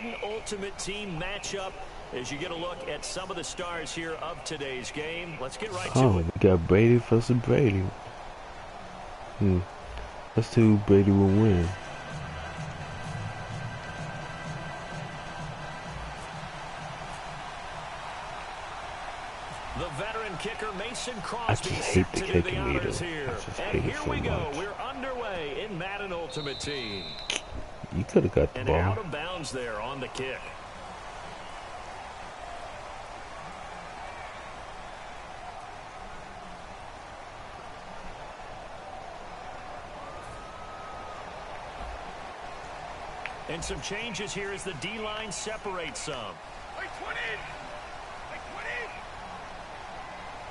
Madden Ultimate Team matchup as you get a look at some of the stars here of today's game. Let's get right to it. We got Brady versus Brady. Let's see who Brady will win. The veteran kicker Mason I Crosby just hate the to do kicking the meter. honors here. I just And hate it here so we go. much. We're underway in Madden Ultimate Team. You could have got the And ball. out of bounds there on the kick. And some changes here as the D-line separates some. Like 20! Like 20!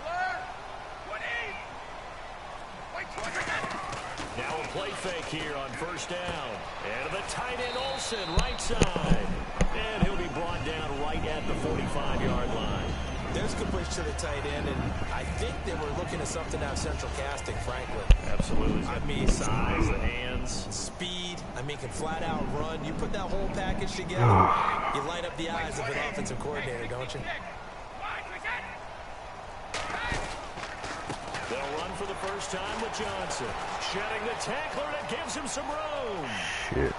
Alert! 20! Like 20! Now a play fake here on first down. And the tight end Olsen, right side. And he'll be brought down right at the 45-yard line. There's good push to the tight end, and I think they were looking at something out of central casting, frankly. Absolutely. I mean, size, the hands. Speed, I mean, can flat out run. You put that whole package together, you light up the eyes of an offensive coordinator, don't you? They'll run for the first time with Johnson. Shedding the tackler that gives him some room. Shit.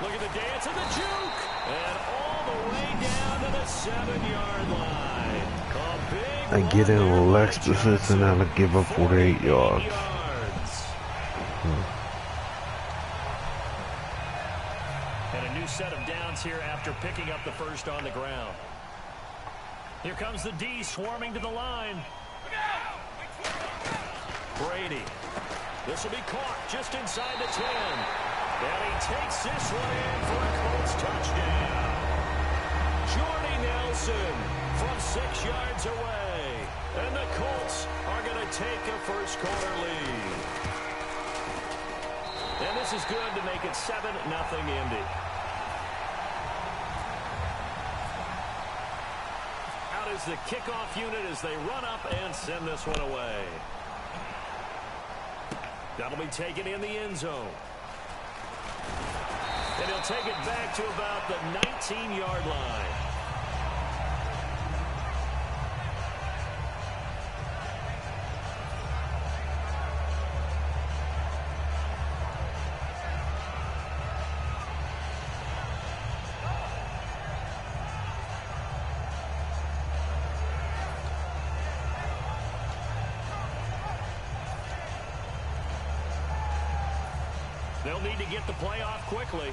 Look at the dance and the juke. And all the way down to the 7-yard line. A big I get in a relaxed position and I give up 48 yards. And a new set of downs here after picking up the first on the ground. Here comes the D swarming to the line. Brady. This will be caught just inside the 10. And he takes this one in for a Colts touchdown. Jordy Nelson from 6 yards away. And the Colts are going to take a first-quarter lead. And this is good to make it 7-0 Indy. Out is the kickoff unit as they run up and send this one away. That'll be taken in the end zone. And he'll take it back to about the 19-yard line. They'll need to get the play off quickly.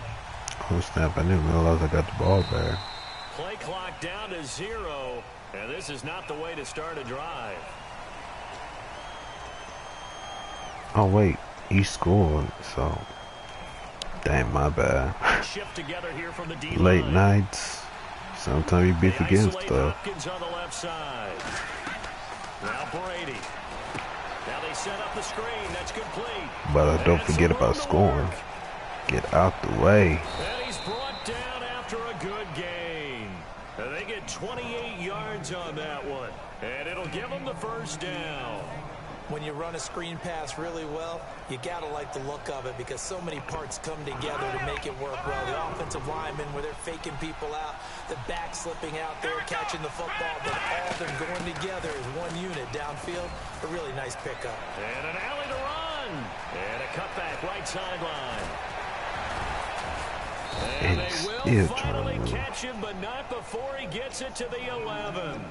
Oh snap, I didn't realize I got the ball back. Play clock down to 0, and this is not the way to start a drive. Oh wait, he scored, so damn, my bad. Shift together here from the D-line. Late nights, sometimes you be forgetting stuff. Hopkins on the left side. Now Brady. Now they set up the screen. That's complete. But don't forget about scoring. Get out the way. And he's brought down after a good gain. And they get 28 yards on that one. And it'll give them the first down. When you run a screen pass really well, you gotta like the look of it because so many parts come together to make it work well. The offensive linemen, where they're faking people out, the back slipping out there, catching the football, but all of them going together as one unit downfield. A really nice pickup. And an alley to run. And a cutback right sideline. And they will finally catch him, but not before he gets it to the 11.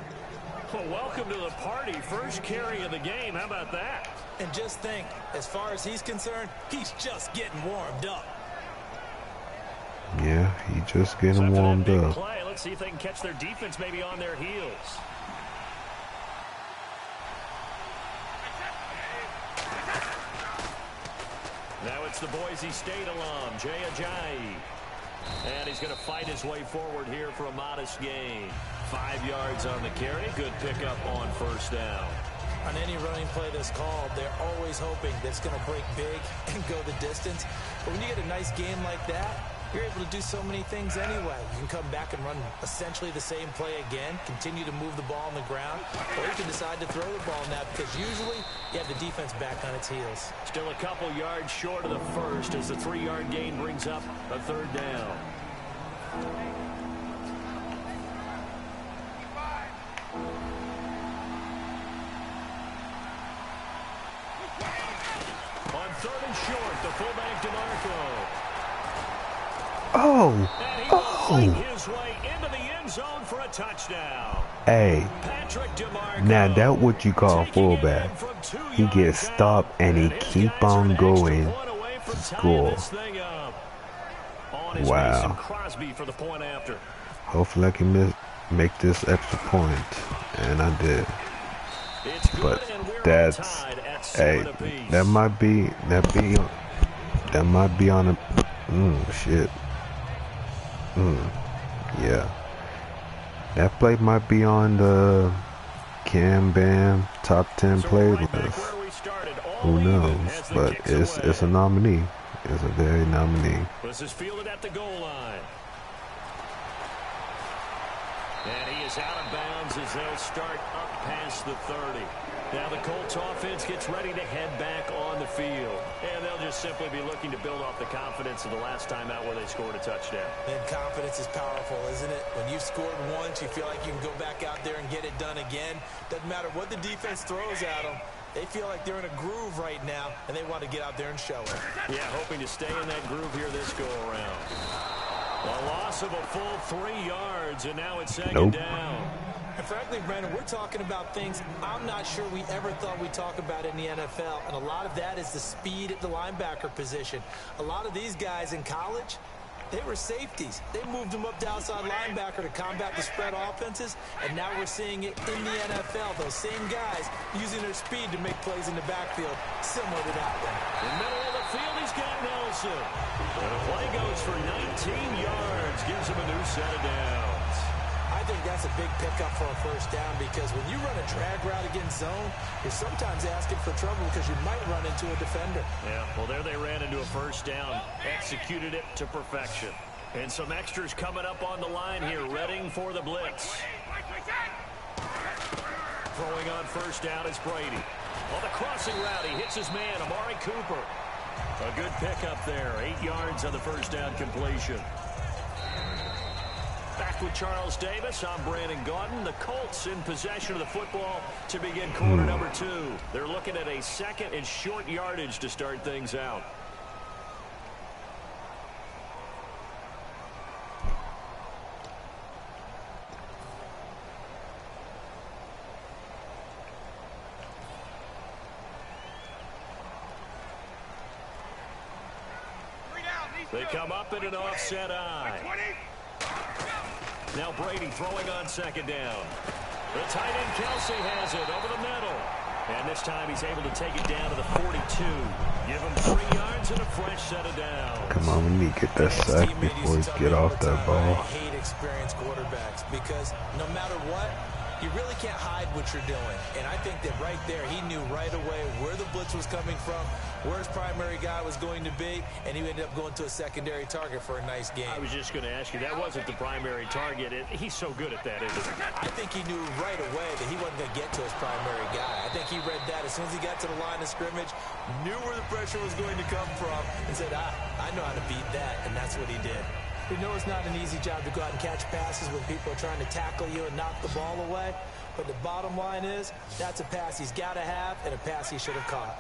Well, welcome to the party. First carry of the game. How about that? And just think, as far as he's concerned, he's just getting warmed up. Yeah, he just getting warmed up. Play. Let's see if they can catch their defense maybe on their heels. Now it's the Boise State alum, Jay Ajayi. And he's going to fight his way forward here for a modest gain. 5 yards on the carry. Good pickup on first down. On any running play that's called, they're always hoping that it's going to break big and go the distance. But when you get a nice game like that, you're able to do so many things anyway. You can come back and run essentially the same play again, continue to move the ball on the ground, or you can decide to throw the ball now because usually you have the defense back on its heels. Still a couple yards short of the first as the 3-yard gain brings up a third down. On 3rd and short, the fullback DeMarco. Oh, And he will fight oh. his way into the end zone for a touchdown. Hey, Patrick DeMarco. now that what you call Taking it fullback. in from 2 He yards gets out. stopped and he his keep guys are on an extra going point away from to tying score. this thing up. On his Wow. Mason Crosby for the point after. Hopefully I can make this extra point, and I did. It's good, But and we're that's, tied at hey, 7 apiece. that might be on a, shit. Yeah. That play might be on the CamBam top 10 play right back list. where we started, all Who even knows? as the But kick's it's away. a nominee. It's a very nominee. This is fielded at the goal line. And he is out of bounds as they'll start up past the 30. Now the Colts offense gets ready to head back on the field. And they'll just simply be looking to build off the confidence of the last time out where they scored a touchdown. And confidence is powerful, isn't it? When you've scored once, you feel like you can go back out there and get it done again. Doesn't matter what the defense throws at them. They feel like they're in a groove right now, and they want to get out there and show it. Yeah, hoping to stay in that groove here this go-around. A loss of a full 3 yards, and now it's second down. And frankly, Brandon, we're talking about things I'm not sure we ever thought we'd talk about in the NFL, and a lot of that is the speed at the linebacker position. A lot of these guys in college, they were safeties. They moved them up to outside linebacker to combat the spread offenses, and now we're seeing it in the NFL. Those same guys using their speed to make plays in the backfield, similar to that one. In the middle of the field, he's got Nelson. And the play goes for 19 yards, gives him a new set of downs. I think that's a big pickup for a first down because when you run a drag route against zone, you're sometimes asking for trouble because you might run into a defender. Yeah, well, there they ran into a first down, executed it to perfection. And some extras coming up on the line here, readying for the blitz. Throwing on first down is Brady. On the crossing route, he hits his man, Amari Cooper. A good pickup there, 8 yards on the first down completion. Back with Charles Davis, I'm Brandon Gaudin. The Colts in possession of the football to begin quarter number 2. They're looking at a second and short yardage to start things out. They come up in an offset eye. Now Brady throwing on second down. The tight end Kelsey has it over the middle. And this time he's able to take it down to the 42. Give him 3 yards and a fresh set of downs. Come on, we need to get that sack before we get off that ball. I hate experienced quarterbacks because no matter what, you really can't hide what you're doing. And I think that right there, he knew right away where the blitz was coming from, where his primary guy was going to be, and he ended up going to a secondary target for a nice game. I was just going to ask you, that wasn't the primary target. He's so good at that, isn't he? I think he knew right away that he wasn't going to get to his primary guy. I think he read that as soon as he got to the line of scrimmage, knew where the pressure was going to come from, and said, I know how to beat that, and that's what he did. We know it's not an easy job to go out and catch passes when people are trying to tackle you and knock the ball away. But the bottom line is, that's a pass he's got to have and a pass he should have caught.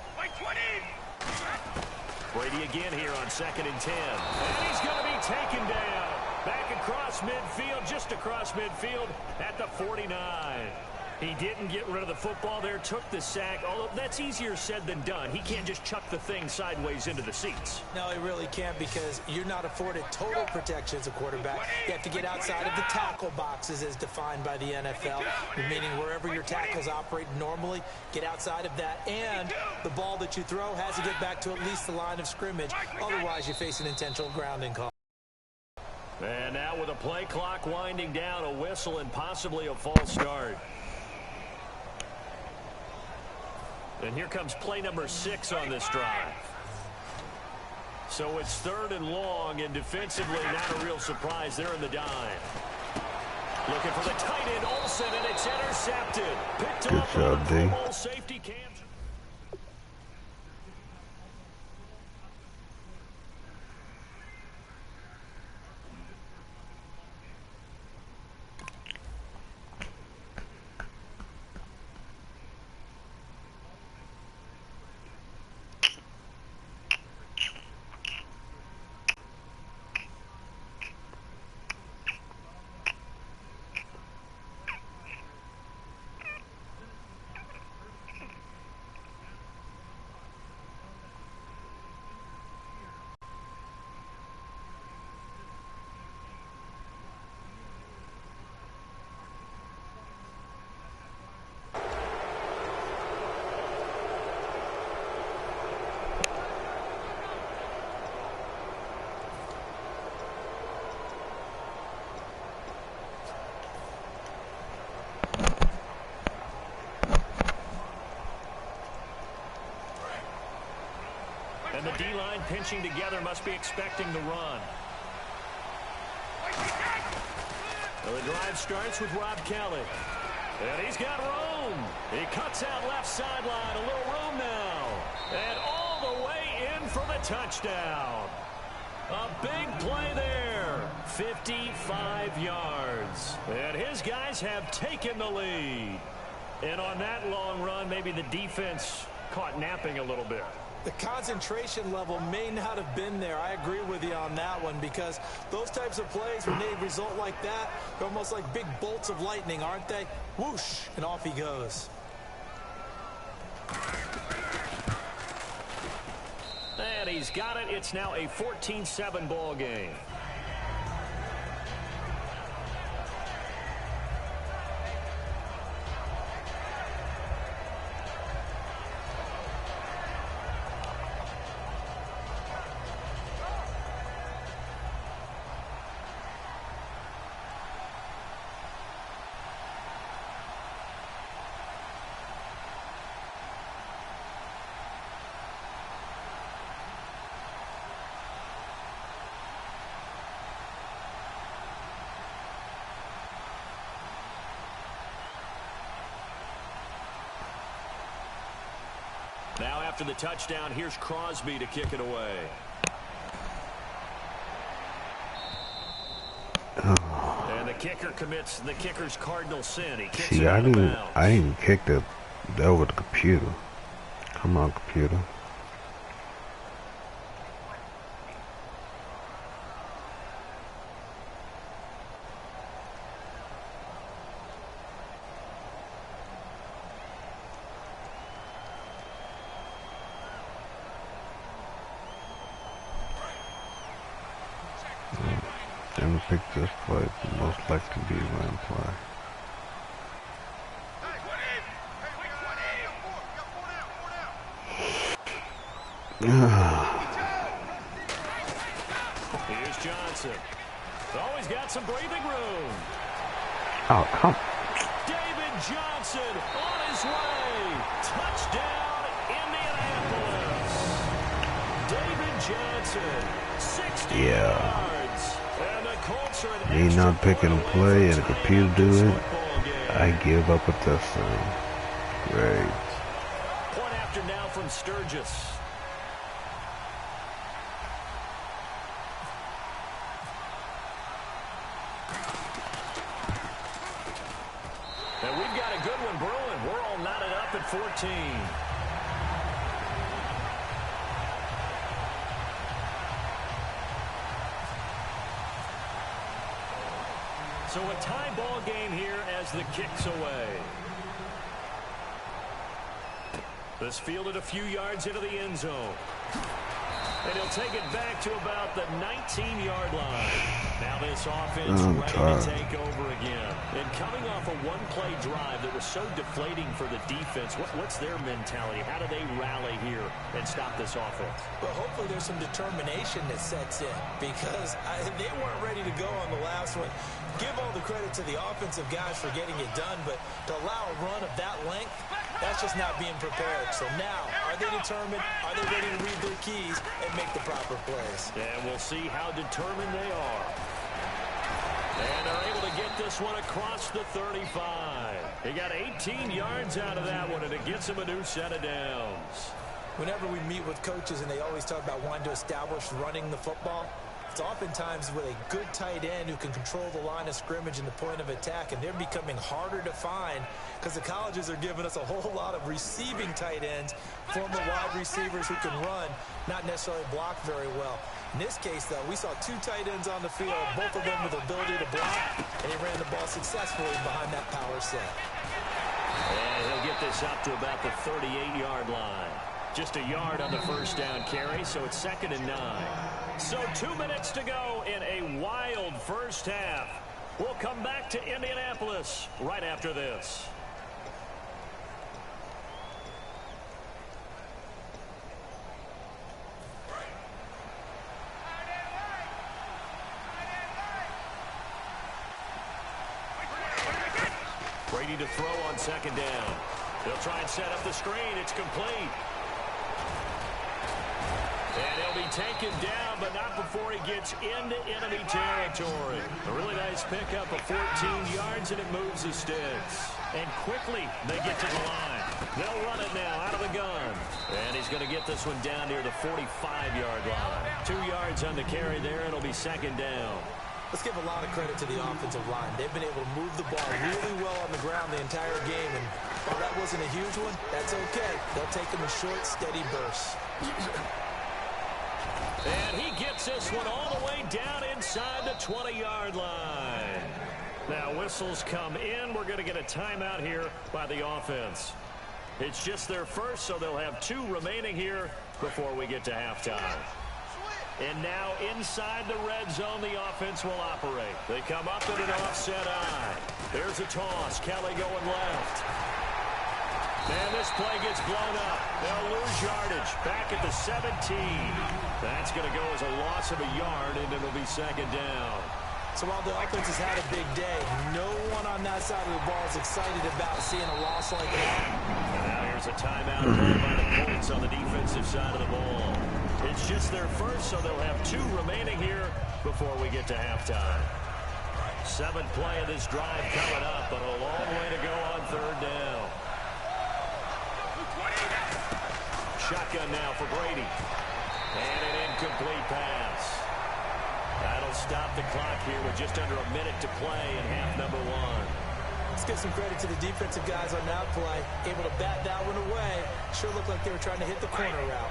Brady again here on 2nd and 10. And he's going to be taken down. Back across midfield, just across midfield at the 49. He didn't get rid of the football there, took the sack. Although that's easier said than done. He can't just chuck the thing sideways into the seats. No, he really can't because you're not afforded total protection as a quarterback. You have to get outside of the tackle boxes as defined by the NFL, meaning wherever your tackles operate normally, get outside of that. And the ball that you throw has to get back to at least the line of scrimmage. Otherwise, you face an intentional grounding call. And now with a play clock winding down, a whistle and possibly a false start. And here comes play number 6 on this drive. So it's 3rd and long, and defensively not a real surprise. They're in the dime. Looking for the tight end, Olsen, and it's intercepted. Picked Good up job, on D. full safety cams. that D-line pinching together must be expecting the run. Well, the drive starts with Rob Kelly. And he's got room. He cuts out left sideline. A little room now. And all the way in for the touchdown. A big play there. 55 yards. And his guys have taken the lead. And on that long run, maybe the defense caught napping a little bit. The concentration level may not have been there. I agree with you on that one, because those types of plays, when they result like that, they're almost like big bolts of lightning, aren't they? Whoosh, and off he goes. And he's got it. It's now a 14-7 ball game. Now after the touchdown, here's Crosby to kick it away. And the kicker commits the kicker's cardinal sin. He kicks it out of bounds. I didn't kick that over the computer. Come on, computer. Didn't pick this play, most likely be run play. Here's Johnson. Always got some breathing room. Oh, come. David Johnson on his way. Touchdown, Indianapolis. David Johnson, 60 yards. And the Colts are Me not picking a play and the computer do it, I give up a touchdown. Great. Point after now from Sturgis. And we've got a good one brewing. We're all knotted up at 14. So a tie ball game here as the kick's away. This fielded a few yards into the end zone. And he'll take it back to about the 19-yard line. Now this offense ready to take over again. And coming off a one-play drive that was so deflating for the defense, what's their mentality? How do they rally here and stop this offense? Well, hopefully there's some determination that sets in, because they weren't ready to go on the last one. Give all the credit to the offensive guys for getting it done, but to allow a run of that length, that's just not being prepared. So now, are they determined? Are they ready to read their keys and make the proper plays? And we'll see how determined they are. And they're able to get this one across the 35. He got 18 yards out of that one, and it gets him a new set of downs. Whenever we meet with coaches and they always talk about wanting to establish running the football, it's oftentimes with a good tight end who can control the line of scrimmage and the point of attack, and they're becoming harder to find because the colleges are giving us a whole lot of receiving tight ends, former wide receivers who can run, not necessarily block very well. In this case, though, we saw two tight ends on the field, both of them with the ability to block, and he ran the ball successfully behind that power set. And he'll get this up to about the 38-yard line. Just a yard on the first down carry, so it's 2nd and 9. So 2 minutes to go in a wild first half. We'll come back to Indianapolis right after this. Brady to throw on 2nd down. They'll try and set up the screen. It's complete. And be taken down, but not before he gets into enemy territory. A really nice pickup of 14 yards, and it moves the sticks. And quickly, they get to the line. They'll run it now out of the gun. And he's going to get this one down near the 45-yard line. 2 yards on the carry there, and it'll be second down. Let's give a lot of credit to the offensive line. They've been able to move the ball really well on the ground the entire game. And while that wasn't a huge one, that's okay. They'll take them in short, steady bursts. And he gets this one all the way down inside the 20-yard line. Now whistles come in. We're going to get a timeout here by the offense. It's just their first, so they'll have 2 remaining here before we get to halftime. And now inside the red zone, the offense will operate. They come up in an offset eye. There's a toss. Kelly going left. And this play gets blown up. They'll lose yardage. Back at the 17. That's going to go as a loss of a yard, and it'll be second down. So while the offense has had a big day, no one on that side of the ball is excited about seeing a loss like that. And now here's a timeout called by the Colts on the defensive side of the ball. It's just their first, so they'll have 2 remaining here before we get to halftime. 7th play of this drive coming up, but a long way to go on third down. Shotgun now for Brady. And an incomplete pass. That'll stop the clock here with just under a minute to play in half number 1. Let's give some credit to the defensive guys on that play. Able to bat that one away. Sure looked like they were trying to hit the corner route.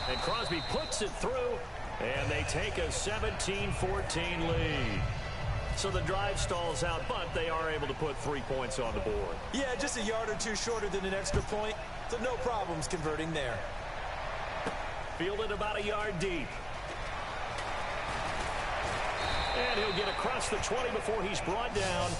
And Crosby puts it through, and they take a 17-14 lead. So the drive stalls out, but they are able to put 3 points on the board. Yeah, just a yard or 2 shorter than an extra point, so no problems converting there. Fielded about a yard deep. And he'll get across the 20 before he's brought down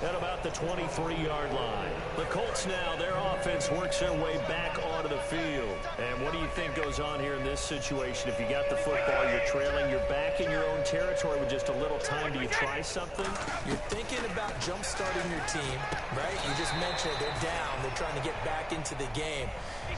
at about the 23-yard line. The Colts now, their offense works their way back onto the field. And what do you think goes on here in this situation? If you got the football, you're trailing, you're back in your own territory with just a little time. Do you try something? You're thinking about jump-starting your team, right? You just mentioned they're down. They're trying to get back into the game.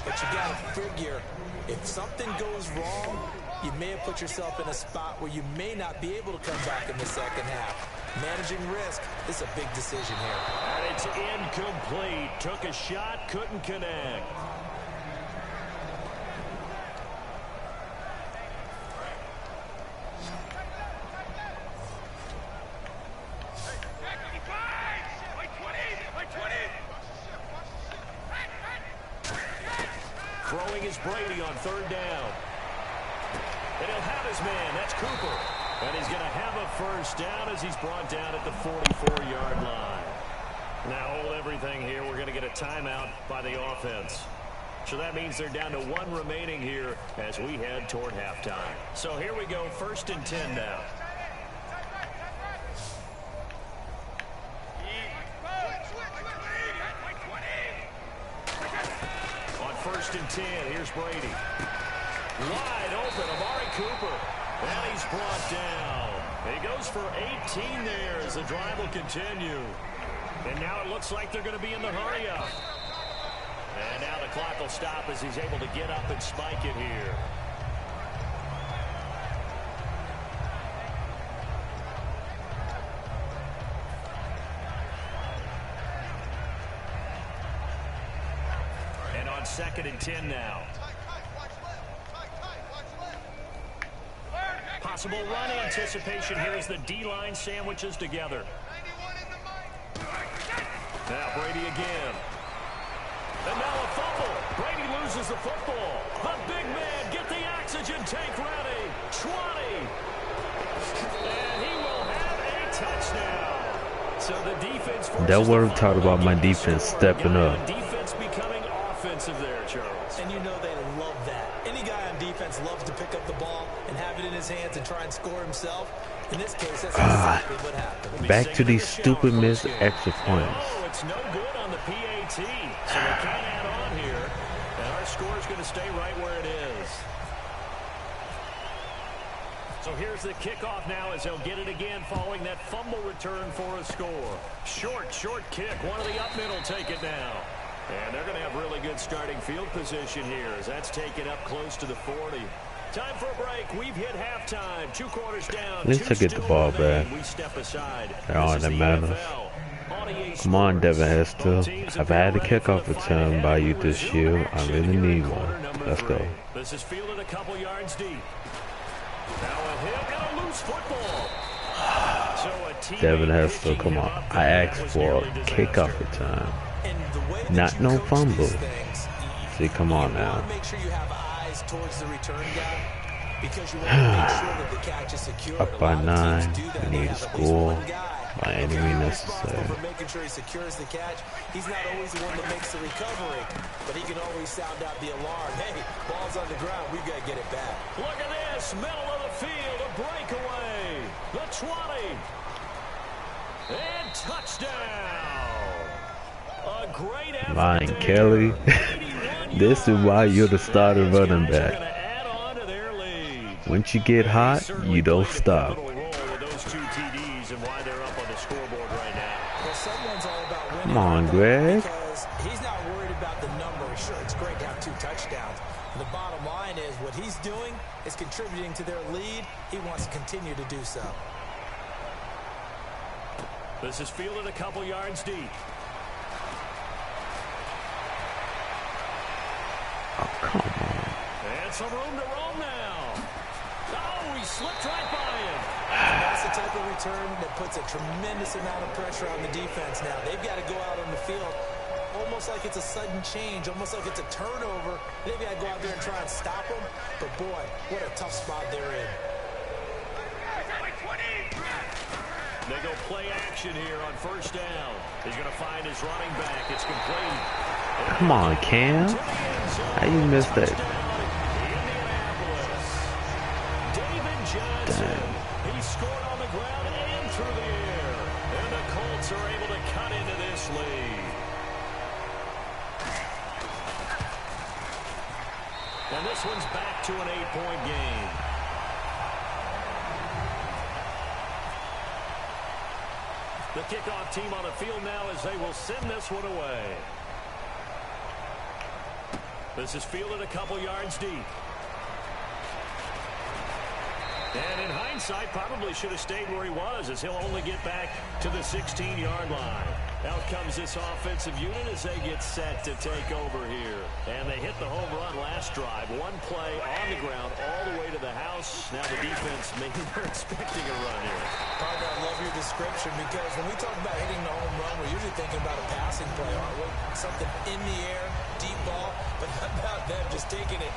But you got to figure, if something goes wrong, you may have put yourself in a spot where you may not be able to come back in the second half. Managing risk is a big decision here. And it's incomplete. Took a shot, couldn't connect. Throwing is Brady on third down. And he'll have his man. That's Cooper. And he's going to have a first down as he's brought down at the 44-yard line. Now hold everything here. We're going to get a timeout by the offense. So that means they're down to 1 remaining here as we head toward halftime. So here we go, 1st and 10 now. On 1st and 10, here's Brady. Wide open, Amari Cooper. And he's brought down. He goes for 18 there as the drive will continue. And now it looks like they're going to be in the hurry up. And now the clock will stop as he's able to get up and spike it here. And on 2nd and 10 now. Possible run anticipation here as the D-line sandwiches together. Now Brady again. And now a fumble. Brady loses the football. The big man, get the oxygen tank ready. 20. And he will have a touchdown. So the defense. That word talked about my defense stepping up. Defense becoming offensive there, Charles. And you know they love that. Any guy on defense loves to pick up the ball and have it in his hands and try and score himself. In this case, that's exactly what happened. Back to these stupid missed extra points. Oh, it's no good on the PAT. So we can't add on here. And our score is going to stay right where it is. So here's the kickoff now as they'll get it again following that fumble return for a score. Short kick. One of the up middle take it now. And they're going to have really good starting field position here as that's taken up close to the 40. Time for a break. We've hit halftime. 2 quarters down. At least I get the ball back. We step aside. Oh, that matters. Come on, Devin Hester. I've had a kickoff return by you this year. I really need one. Let's go. This is fielded a couple yards deep. Now a hit and a loose football. So Devin Hester, come on. I asked for a kickoff return. Not no fumble. See, come on now. Make sure you have eyes towards the return guy because you want to make sure that the catch is secure. Up by 9. We need to score by any means necessary. Making sure he secures the catch. He's not always the one that makes the recovery, but he can always sound out the alarm. Hey, ball's on the ground. We've got to get it back. Look at this. Middle of the field. A breakaway. The 20. And touchdown. A great effort. Ryan Kelly. This is why you're the starting running back. Once you get hot, you don't stop. Come on, Greg. He's not worried about the number. Sure, it's great to have 2 touchdowns. The bottom line is what he's doing is contributing to their lead. He wants to continue to do so. This is fielded a couple yards deep. Oh, come on. And some room to roam now. Oh, he slipped right by him. That's the type of return that puts a tremendous amount of pressure on the defense now. They've got to go out on the field almost like it's a sudden change, almost like it's a turnover. They've got to go out there and try and stop them. But, boy, what a tough spot they're in. They go play action here on first down. He's going to find his running back. It's complete. Come on, Cam. How you missed that? David Johnson. Damn. He scored on the ground and through the air. And the Colts are able to cut into this lead. And this one's back to an 8-point game. The kickoff team on the field now as they will send this one away. This is fielded a couple yards deep. And in hindsight, probably should have stayed where he was as he'll only get back to the 16-yard line. Out comes this offensive unit as they get set to take over here. And they hit the home run last drive. One play on the ground all the way to the house. Now the defense, maybe they're expecting a run here. Partner, I love your description because when we talk about hitting the home run, we're usually thinking about a passing play, aren't we? Something in the air, deep ball, but how about them just taking it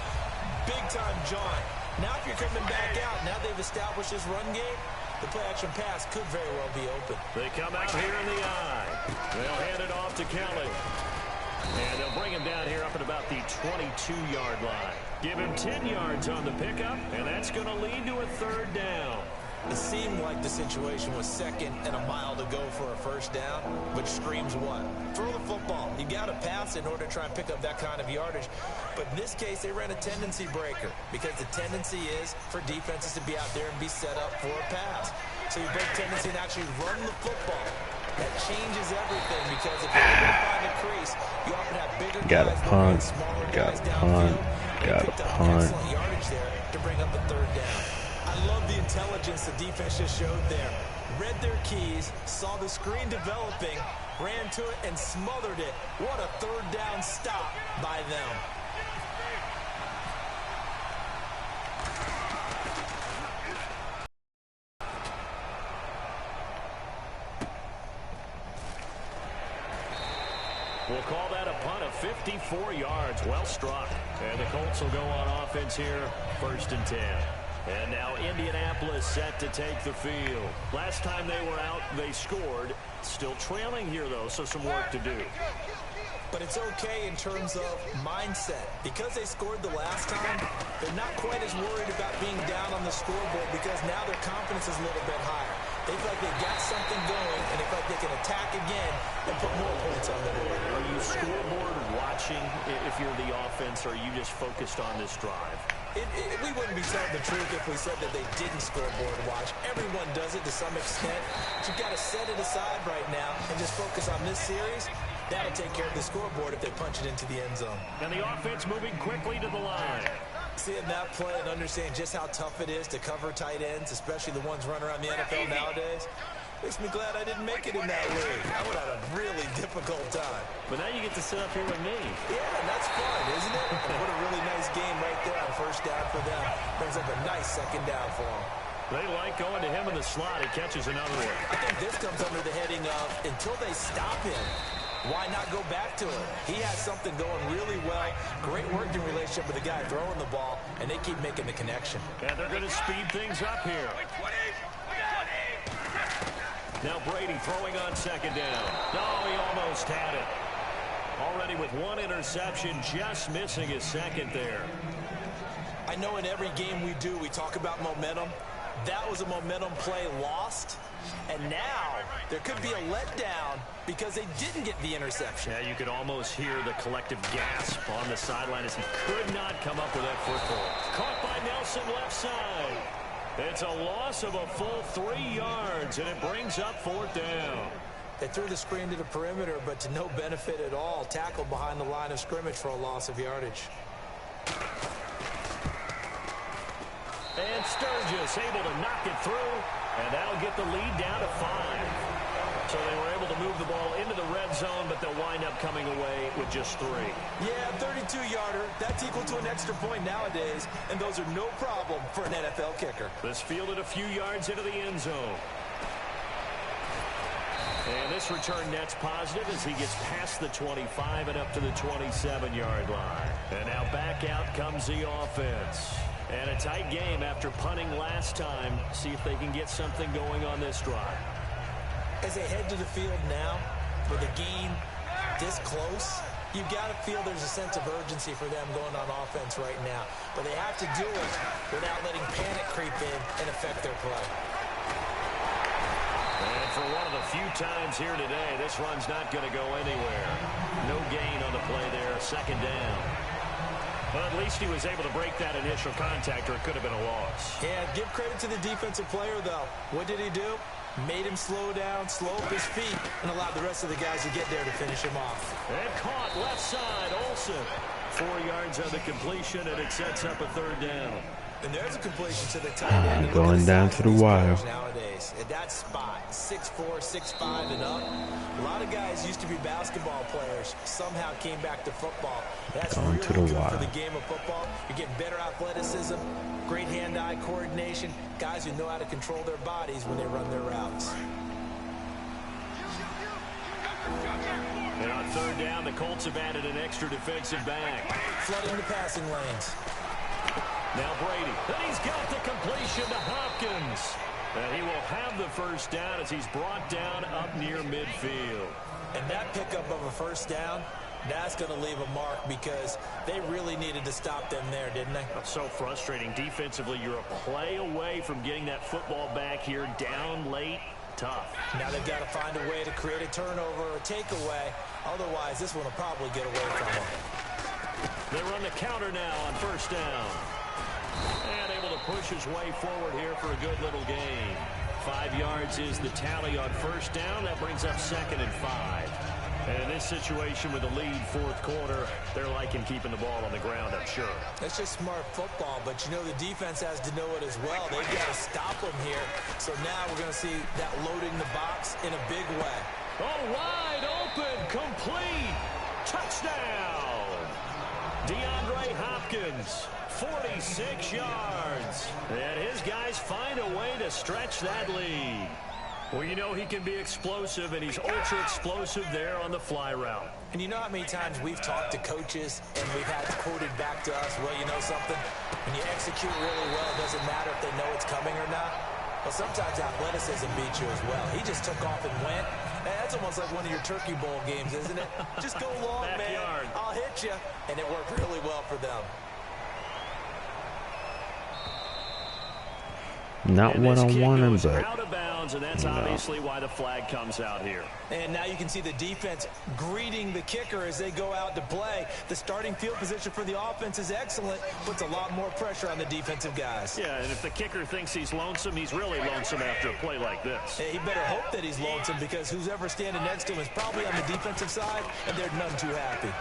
big-time jaunt. Now if you're coming back out, now they've established this run game, the play-action pass could very well be open. They come out here in the eye. They'll hand it off to Kelly. And they'll bring him down here up at about the 22-yard line. Give him 10 yards on the pickup, and that's going to lead to a third down. It seemed like the situation was second and a mile to go for a first down, which screams what? Throw the football. You got to pass in order to try and pick up that kind of yardage. But in this case, they ran a tendency breaker because the tendency is for defenses to be out there and be set up for a pass. So you break tendency and actually run the football. That changes everything because if you're able to find a crease, you often have bigger Got guys a punt. smaller Got guys a downfield. punt. They Got a picked up punt. excellent yardage there to bring up the third down. I love the intelligence the defense just showed there. Read their keys, saw the screen developing, ran to it, and smothered it. What a third down stop by them. We'll call that a punt of 54 yards. Well struck. And the Colts will go on offense here, 1st and 10. And now Indianapolis set to take the field. Last time they were out, they scored. Still trailing here, though, so some work to do. But it's okay in terms of mindset. Because they scored the last time, they're not quite as worried about being down on the scoreboard because now their confidence is a little bit higher. They feel like they've got something going, and they feel like they can attack again and put more points on the board. Are you scoreboard watching if you're the offense, or are you just focused on this drive? We wouldn't be telling the truth if we said that they didn't scoreboard watch. Everyone does it to some extent. But you've got to set it aside right now and just focus on this series. That'll take care of the scoreboard if they punch it into the end zone. And the offense moving quickly to the line. Seeing that play and understanding just how tough it is to cover tight ends, especially the ones running around the NFL nowadays, makes me glad I didn't make it in that league. I would have had a really difficult time. But now you get to sit up here with me. Yeah, and that's fun, isn't it? And what a really nice game right there on first down for them. Brings up a nice second down for them. They like going to him in the slot. He catches another one. I think this comes under the heading of until they stop him, why not go back to it? He has something going really well. Great working relationship with the guy throwing the ball, and they keep making the connection. And they're going to speed things up here. Now Brady throwing on second down. No, he almost had it. Already with one interception, just missing his second there. I know in every game we do, we talk about momentum. That was a momentum play lost. And now there could be a letdown because they didn't get the interception. Yeah, you could almost hear the collective gasp on the sideline as he could not come up with that football. Caught by Nelson left side. It's a loss of a full 3 yards, and it brings up fourth down. They threw the screen to the perimeter, but to no benefit at all. Tackled behind the line of scrimmage for a loss of yardage. And Sturgis able to knock it through, and that'll get the lead down to 5. So they were able to move the ball into the red zone, but they'll wind up coming away with just 3. Yeah, 32-yarder. That's equal to an extra point nowadays, and those are no problem for an NFL kicker. This fielded a few yards into the end zone. And this return net's positive as he gets past the 25 and up to the 27-yard line. And now back out comes the offense. And a tight game after punting last time. See if they can get something going on this drive. As they head to the field now, with a game this close, you've got to feel there's a sense of urgency for them going on offense right now. But they have to do it without letting panic creep in and affect their play. And for one of the few times here today, this run's not going to go anywhere. No gain on the play there, second down. Well, at least he was able to break that initial contact, or it could have been a loss. Yeah, give credit to the defensive player, though. What did he do? Made him slow down, slow up his feet, and allowed the rest of the guys to get there to finish him off. And caught left side, Olsen. 4 yards on the completion, and it sets up a third down. And there's a completion to the tight end. Going down to the wire. Nowadays, at that spot, 6'4", 6'5", and up. A lot of guys used to be basketball players. Somehow came back to football. That's Going really to the good wire. for the game of football. You're getting better athleticism, great hand-eye coordination. Guys who know how to control their bodies when they run their routes. And on third down, the Colts have added an extra defensive back. Flooding the passing lanes. Now Brady, and he's got the completion to Hopkins. And he will have the first down as he's brought down up near midfield. And that pickup of a first down, that's going to leave a mark because they really needed to stop them there, didn't they? So frustrating. Defensively, you're a play away from getting that football back here down late. Tough. Now they've got to find a way to create a turnover or a takeaway. Otherwise, this one will probably get away from them. They run the counter now on first down. And able to push his way forward here for a good little gain. 5 yards is the tally on first down. That brings up 2nd and 5. And in this situation with the lead fourth quarter, they're liking keeping the ball on the ground, I'm sure. That's just smart football, but you know the defense has to know it as well. They've got to stop them here. So now we're going to see that loading the box in a big way. Oh, wide open, complete, touchdown. DeAndre Hopkins, 46 yards. And his guys find a way to stretch that lead. Well, you know he can be explosive, and he's ultra-explosive there on the fly route. And you know how many times we've talked to coaches and we've had quoted back to us, well, you know something? When you execute really well, it doesn't matter if they know it's coming or not. Well, sometimes athleticism beats you as well. He just took off and went. And that's almost like one of your Turkey Bowl games, isn't it? Just go long, man. I'll hit you. And it worked really well for them. Not what I wanted, but out of bounds, and that's obviously why the flag comes out here. And now you can see the defense greeting the kicker as they go out to play. The starting field position for the offense is excellent, puts a lot more pressure on the defensive guys. Yeah, and if the kicker thinks he's lonesome, he's really lonesome after a play like this. Hey, he better hope that he's lonesome, because who's ever standing next to him is probably on the defensive side, and they're none too happy.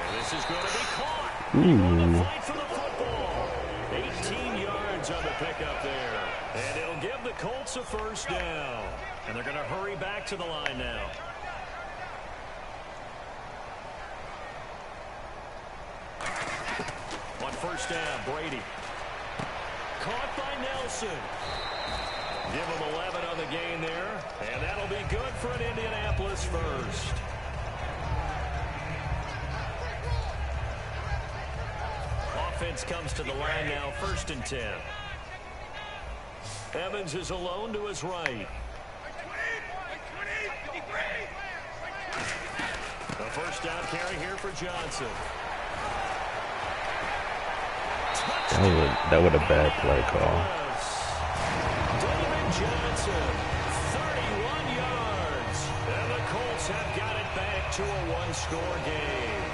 And this is going to be caught. Ooh. Fight for the football. 18 yards on the pickup there. And it'll give the Colts a first down. And they're going to hurry back to the line now. On first down, Brady. Caught by Nelson. Give him 11 on the gain there. And that'll be good for an Indianapolis first. Offense comes to the line now, 1st and 10. Evans is alone to his right. A first down carry here for Johnson. That was a bad play call. David Johnson, 31 yards. And the Colts have got it back to a one-score game.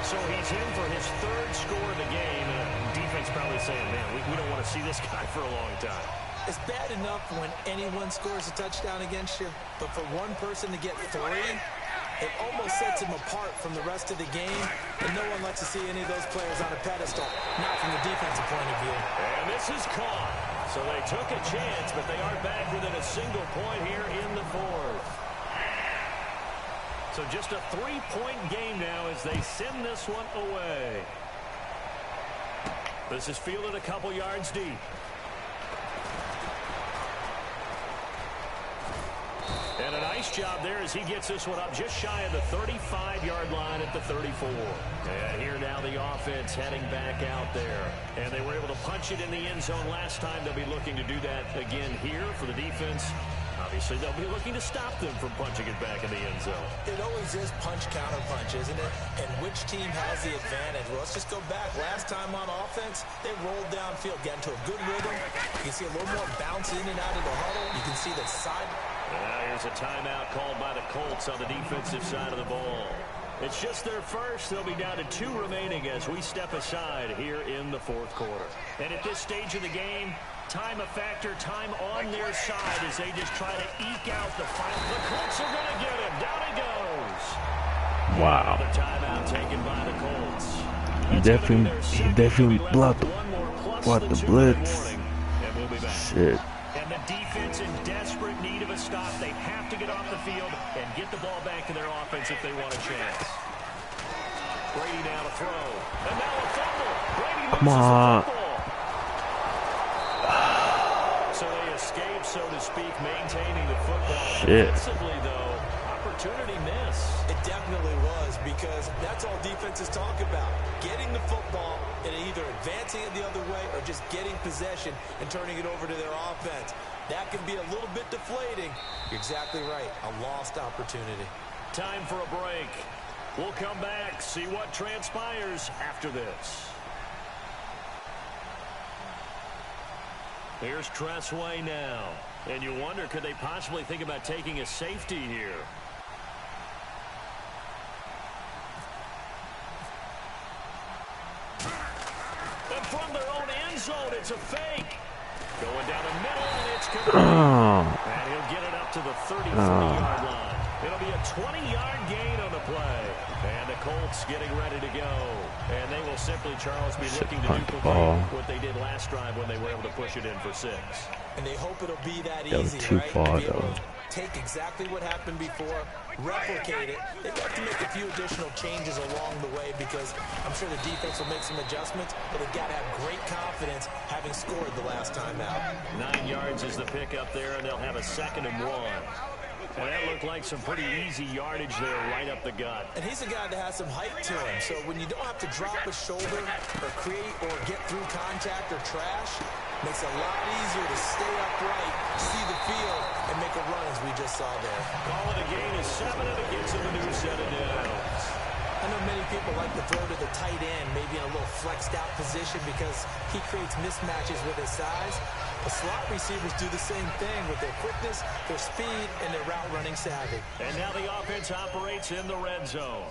So he's in for his 3rd score of the game. And defense probably saying, man, we don't want to see this guy for a long time. It's bad enough when anyone scores a touchdown against you, but for one person to get 3, it almost sets him apart from the rest of the game, and no one likes to see any of those players on a pedestal, not from the defensive point of view. And this is caught. So they took a chance, but they are back within a single point here in the 4th. So just a 3-point game now as they send this one away. This is fielded a couple yards deep. And a nice job there as he gets this one up just shy of the 35-yard line at the 34. And here now the offense heading back out there. And they were able to punch it in the end zone last time. They'll be looking to do that again here for the defense. Obviously, they'll be looking to stop them from punching it back in the end zone. It always is punch-counter-punch, isn't it? And which team has the advantage? Well, let's just go back. Last time on offense, they rolled downfield, got into a good rhythm. You can see a little more bounce in and out of the huddle. You can see the side. And now here's a timeout called by the Colts on the defensive side of the ball. It's just their first. They'll be down to 2 remaining as we step aside here in the 4th quarter. And at this stage of the game, time a factor, time on their side as they just try to eke out the final. The Colts are going to get him. Down he goes. Wow. Another timeout taken by the Colts. He definitely blocked the blitz. And we'll be back. Shit. And the defense in desperate need of a stop. They have to get off the field and get the ball back to their offense if they want a chance. Brady now to throw. And now a fumble. Brady loses the football. So they escape, so to speak, maintaining the football. Shit. Defensively, though, opportunity miss. It definitely was, because that's all defenses talk about. Getting the football and either advancing it the other way or just getting possession and turning it over to their offense. That can be a little bit deflating. You're exactly right. A lost opportunity. Time for a break. We'll come back, see what transpires after this. Here's Tressway now. And you wonder, could they possibly think about taking a safety here? And from their own end zone, it's a fake. Going down the middle, and it's complete. And he'll get it up to the 33-yard line. It'll be a 20-yard gain on the play. And the Colts getting ready to go. And they will simply, Charles, be looking to duplicate what they did last drive when they were able to push it in for 6. And they hope it'll be that easy, That was too far, though. Take exactly what happened before, replicate it. They've got to make a few additional changes along the way, because I'm sure the defense will make some adjustments, but they've got to have great confidence having scored the last time out. 9 yards is the pickup there, and they'll have a 2nd and 1. And that looked like some pretty easy yardage there right up the gut. And he's a guy that has some height to him, so when you don't have to drop a shoulder or create or get through contact or trash, makes it a lot easier to stay upright, see the field, and make a run as we just saw there. Call it a gain of 7, and it gets him a new set of downs. I know many people like to throw to the tight end, maybe in a little flexed out position because he creates mismatches with his size. The slot receivers do the same thing with their quickness, their speed, and their route running savvy. And now the offense operates in the red zone.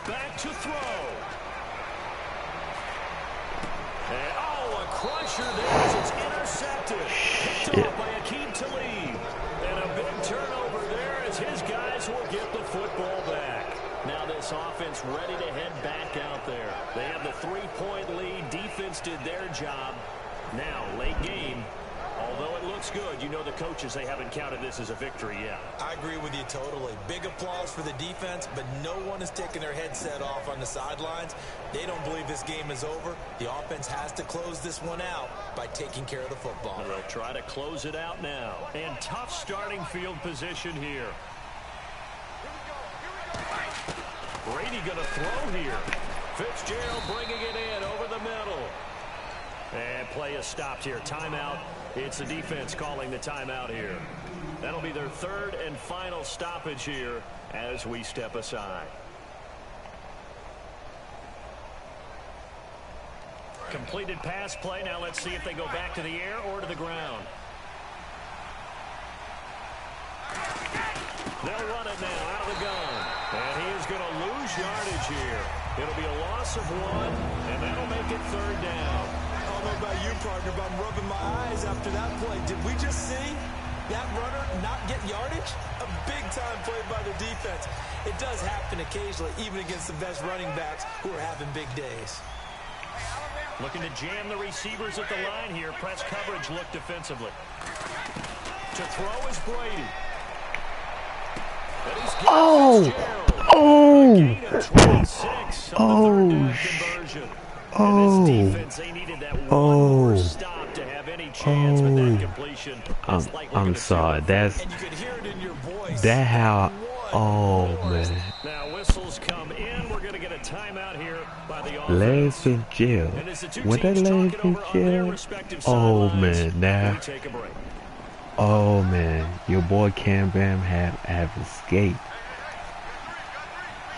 Back to throw. And, oh, a crusher there as it's intercepted. Picked off by Akeem Talib. And a big turnover there as his guys will get the football back. Now this offense ready to head back out there. They have the 3-point lead. Defense did their job. Now, late game. Although it looks good, you know the coaches, they haven't counted this as a victory yet. I agree with you totally. Big applause for the defense, but no one is taking their headset off on the sidelines. They don't believe this game is over. The offense has to close this one out by taking care of the football. And they'll try to close it out now. And tough starting field position here. Brady going to throw here. Fitzgerald bringing it in over the middle. And play is stopped here. Timeout. It's the defense calling the timeout here. That'll be their third and final stoppage here as we step aside. Completed pass play. Now let's see if they go back to the air or to the ground. They'll run it now out of the gun. And he is going to lose yardage here. It'll be a loss of 1, and that'll make it third down. I don't know about you, partner, but I'm rubbing my eyes after that play. Did we just see that runner not get yardage? A big-time play by the defense. It does happen occasionally, even against the best running backs who are having big days. Looking to jam the receivers at the line here. Press coverage look defensively. To throw is Brady. Oh! Oh! Oh! I'm sorry. That how. Oh man. Now whistles come in. We're going to get a timeout here by the Larry offense. Fitzgerald. When that Larry Fitzgerald. Oh man, now. Oh man, your boy CamBam have escaped.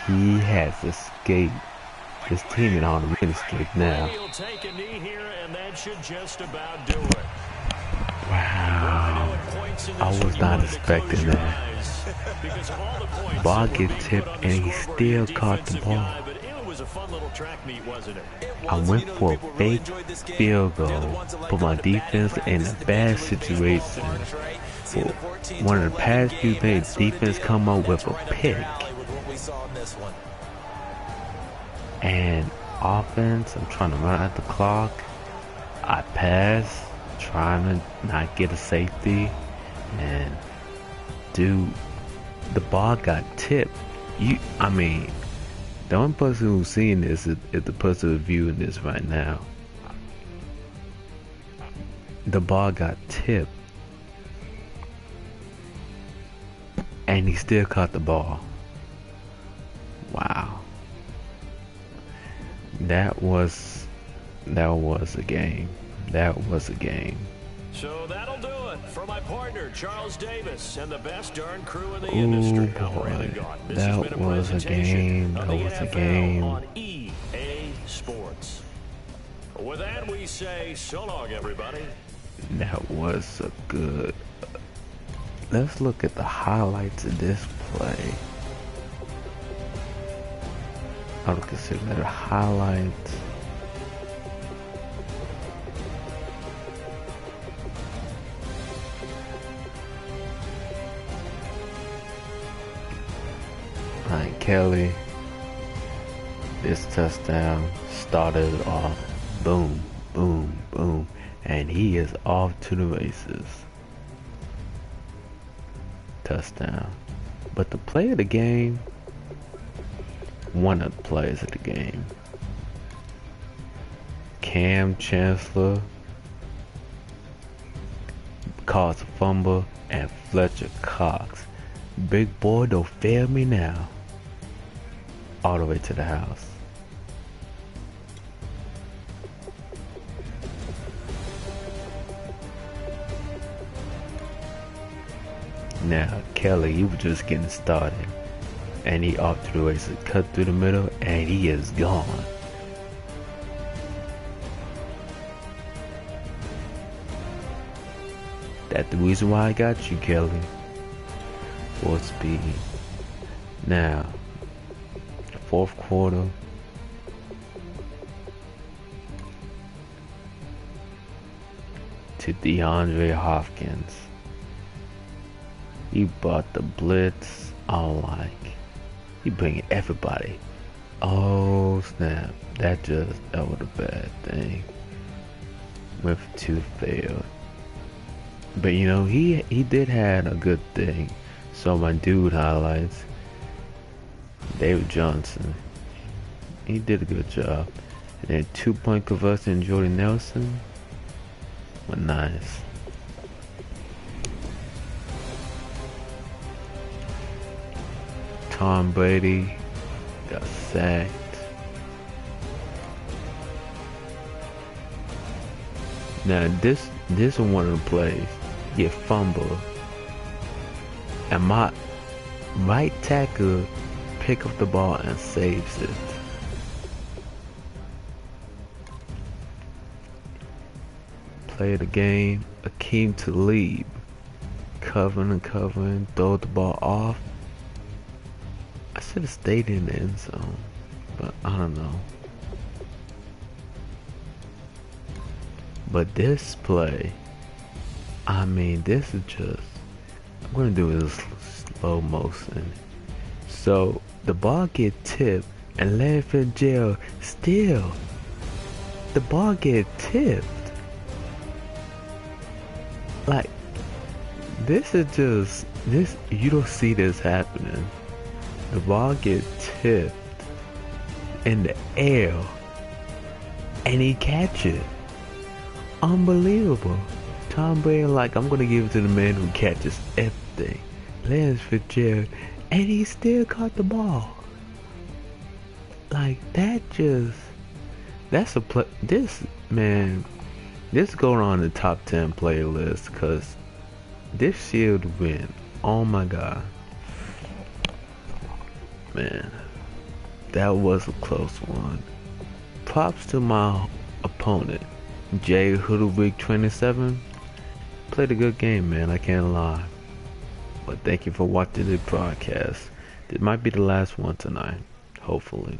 He has escaped. His team is on the escape now. He'll take a knee here, and that should just about do it. Wow, I was not expecting that. Ball get tipped, and he still caught the ball. I went for a fake field goal, put my defense in a bad situation. One of the past few days, defense come up with a pick. And offense, I'm trying to run out the clock. I pass, trying to not get a safety. And dude, the ball got tipped. I mean, the only person who's seeing this is the person who's viewing this right now. The ball got tipped. And he still caught the ball. Wow. That was a game. That was a game. So that'll do it for my partner Charles Davis and the best darn crew in the industry. Boy, that was a game. That was a game. On EA Sports. With that, we say so long, everybody. That was a good. Let's look at the highlights of this play. I would consider that a highlight. Ryan Kelly. This touchdown started off boom, boom, boom, and he is off to the races. Touchdown. But the play of the game, one of the players of the game, Cam Chancellor caused a fumble, and Fletcher Cox, big boy, don't fail me now, all the way to the house. Now, Kelly, he was just getting started. And he off to the races, cut through the middle, and he is gone. That's the reason why I got you, Kelly. Full speed. Now, fourth quarter. To DeAndre Hopkins. He brought the blitz. I'm like, he bringing everybody. Oh snap! That was a bad thing. With two failed. But you know, he did have a good thing. So my dude highlights. David Johnson. He did a good job. And then 2-point conversion, Jordy Nelson. But nice. Tom Brady got sacked. Now this is one of the plays. Get fumbled. And my right tackle pick up the ball and saves it. Play of the game, Akeem Talib. Covering, throw the ball off. I should have stayed in the end zone, but I don't know. But this play, I mean, this is just, I'm gonna do this slow motion. So the ball get tipped and Larry Fitzgerald still, the ball get tipped. Like, this is just, this, you don't see this happening. The ball get tipped in the air and he catch it. Unbelievable. Tom Brady like, I'm gonna give it to the man who catches everything. Larry Fitzgerald, and he still caught the ball. Like, that just, that's a play. This, man, this going on the top 10 playlist, because this shield win. Oh my god. Man, that was a close one. Props to my opponent, Jay Hoodlewick 27. Played a good game, man, I can't lie. But thank you for watching the broadcast. This might be the last one tonight, hopefully.